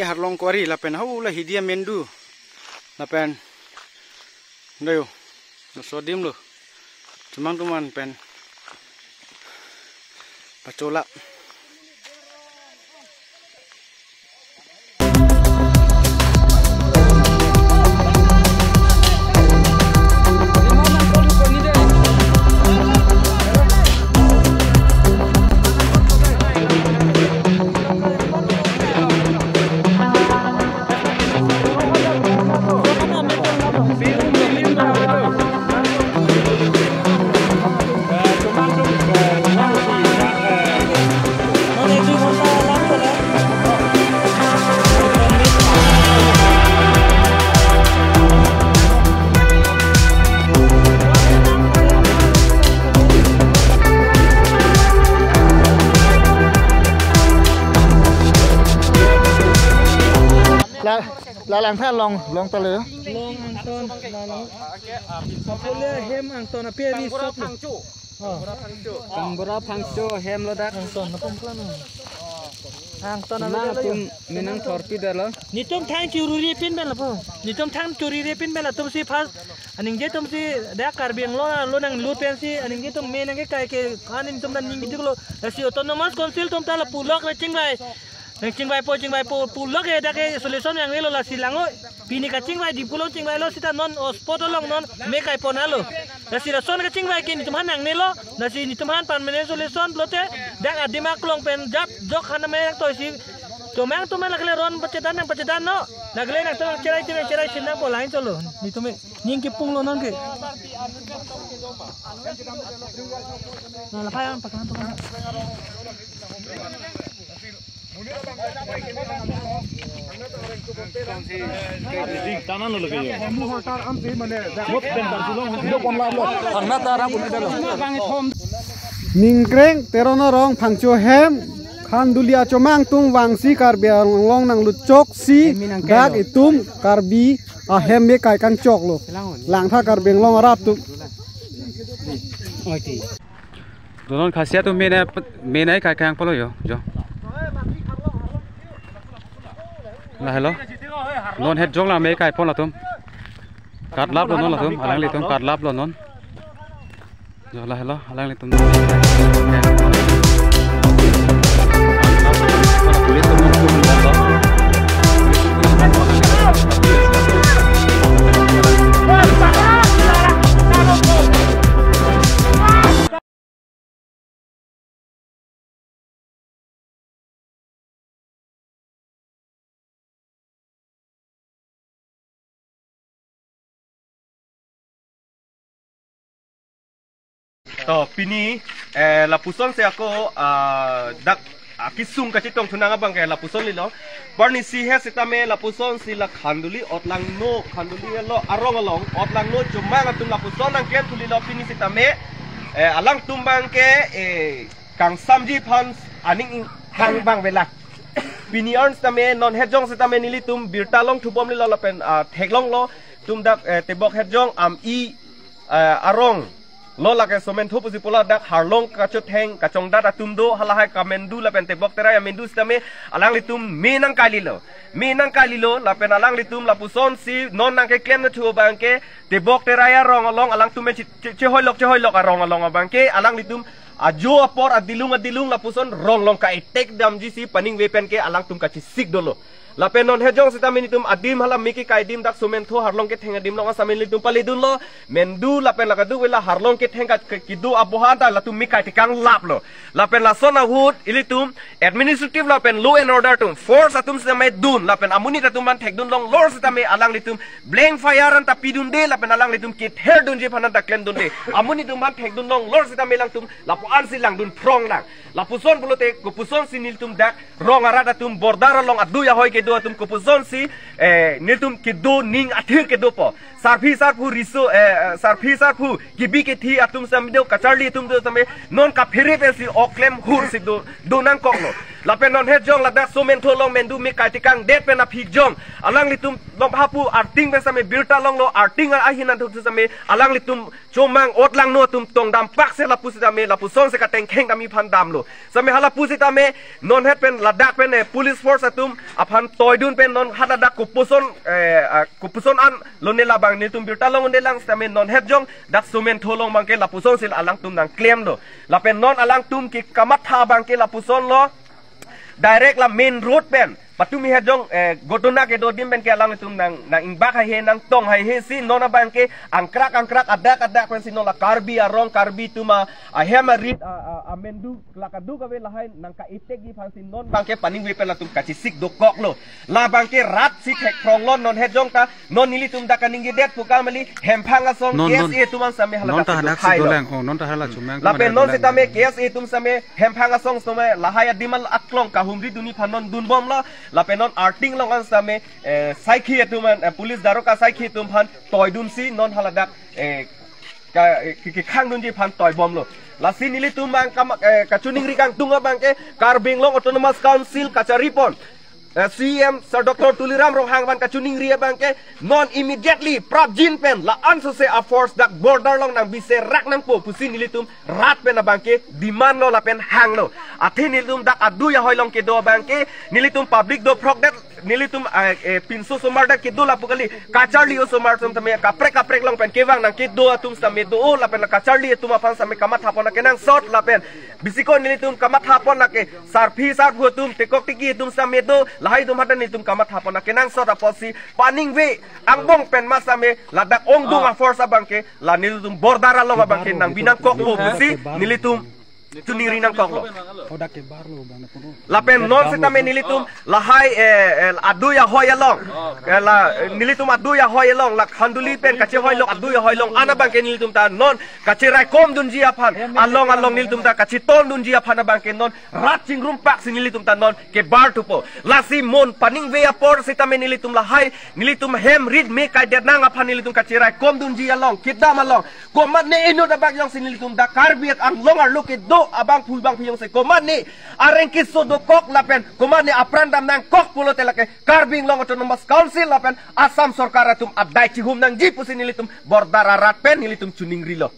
harlong kuari lapen hau lah hidia mendu lapen dayo sodim lo teman-teman pen pacola lang tha long ta le long angton popular hem angton apia ri sop kambora phangcho hem lo dak angton na pom plan angton na tum minang thorpi dalo nitum thang chururi pin bela po nitum thang chururi pin bela tum si phas aning je tum si da karbeng lo nang lu pen si aning je tum menang ke kai ke aning tum dan ning diklo si autonomous council tum tala pulok le chingbai cingbai po pulok ya dak solution yang lo la silango pini ka cingbai di pulau cingbai lo sita non spot long non me kai ponalo na si rason ka cingbai ke ni tuman yang nelo na si ni tuman permanent solution blote dak adima klong pen jap jok hana me to si tomang tuman lagle ron pacedan no lagle nak to cerai sina bolain cholo ni tume ning ki pung lo non ke na la payang pakan to ningkreng terono rong phangcho hem khandulia chomang tung wangsi karbiang long nang lucok si dak itum karbi a hem me kai kan chok lo lang tha karbiang long arap tu donon khasiat tu menai kai kang polo yo jo là hello non hết jong là mấy cái phone là tôm cắt lắp luôn non là tôm alang li tôm cắt lắp luôn non rồi là hello alang li tôm to pini la puson se ako dak kisung ka chitong thunang abang ke la puson lilo barni si he sitame la puson si la khanduli otlang no khanduli lo arong along otlang no chumang atum la puson ang ke thuli lo pini sitame alang tumbang ke kang samji phan aning hang bang vela pini arns tame non hejong sitame nili tum birtalong thubom lilo la pen theklong lo tum dak tebok hejong am I arong lo la ke somen thu pusi pola dak harlong ka chotheng ka chongda da tumdo halahai ka mendu la pen tebok tera ya mendu stame alang litum menang kalilo la pen alang litum la puson si non nang ke klem na thu bangke tebok tera ya rong along alang tume che hoi lok arong along bangke alang litum ajo apor adilung la puson rong long ka tek dam ji si paning wepen ke alang tum ka chi sik dolo la penon hejong sitamin itum adim hala miki kaidim dak sumen tho harlong ke thenga dim long asamin litum palidun lo mendu la pen la kadu wela harlong ke thenga kidu abohan ta la tum mikai tikang lap lo la pen la sona hut ilitum administrative la pen law and order tum force atum samai dun la pen amuni ta tum man thek dun long lor sitame alang litum blank fire an ta pidun de la pen alang litum kit her dun je phanan ta klem dun de amuni tum man thek dun long lor sitame lang tum la po an si lang dun prong lang la puson bulote ko puson sinil tum dak rong arada tum bordara long adu ya hoy ke do tum kupuzon si nitum kido ning athir ke do po sarphu riso sarphu gibi ke thi atum samdo kacharli tum do tame non ka phere pe si oklem hur si do nang kok lo lapen non het jong ladak somen tholong mendu mi kai tikang det pen a phik jong alang litum lom hapu arting ben same birta long lo arting ahinan thuk same alang litum chomang otlang no tum tong dam pak se lapu sitame lapu song se ka teng kheng kami phan dam lo same hala pu sitame non het pen ladak pen police force atum aphan toidun pen non hadadak kupuson an lonela bang ni tum birta long ondelang same non het jong dak somen tholong bangke lapu song sil alang tum nang claim lo lapen non alang tum ki kamat tha bangke lapu son lo direct la main road pen patumi het jong gotona ke do dim pen ke alang tum nang ingbak hai he nang tong hai he si nona bangke angkrak adak pen si nona karbi arong karbi tuma a hema rit a mendu lakadu ka we lahai nang ka itek gi phan sin non bangke paning we pen la tum ka sik do kok lo la bangke rat si thek krong lon non het jong ta non nili tum da kaningi det pukamali hempanga song KSA tuman same hala non ta hadak si doleng non ta hala chumang la pen non sitame KSA tum same hempanga song some lahai dimal aklong ka humri duni phanon dun bom la lapenon arting long an same saikhi etuman police daroka saikhi tum phan toy dun si non haladak ki khang dun ji phan toy bom lo la sinili tum bang ka chuning ri kang tunga bang ke Karbing Long Autonomous Council Kacharipon CM Sir Dr. Tuliram Rohang ban kachuning ria bangke non immediately prap jin pen la anso se a force dak border long nang bise rak nang po pusin nilitum rat pen bangke demand lo la pen hang lo athi nilitum dak adu ya hoilong ke do bangke nilitum public do progdet nilitum pinso somar dak ke do la pukali kacharli o somar tum tame kaprek long pen kewang nang ke do tum same do la pen kacharli tum afan same kamat hapon ke nang sort la pen bisiko nilitum kamat hapon la ke sarphi sar tum tekok tiki tum same do lahai tum hatan nitum kamat hapon ke nang sort aposi paning we angbong pen masame ladak ongdung a force bangke la nilitum bordara long bangke nang binang kok po busi nilitum tuniri nang kok lo lapen non sitame nilitum lahai aduya hoyalong la nilitum aduya hoyalong la khanduli pen kache hoylong aduya hoylong ana bangke nilitum ta non kache rai kom dun ji aphan along nilitum ta kache ton dun ji aphan bangke non rat chingrum pak si nilitum ta non ke bar tupo lasi mon paning we apor sitame nilitum lahai nilitum hem read me kai det nang aphan nilitum kache rai kom dun ji along kidam along komat ne ino da bag yang si nilitum da karbiet ang longar loke do abang pul bang piyong se komat ni areng kiso do kok lapen komat ni aprandam nang kok pulo telake Karbing Long Autonomous Council lapen asam sorkara tum adai cihum nang jipu sinilitum bordara rat pen nilitum chuning rilo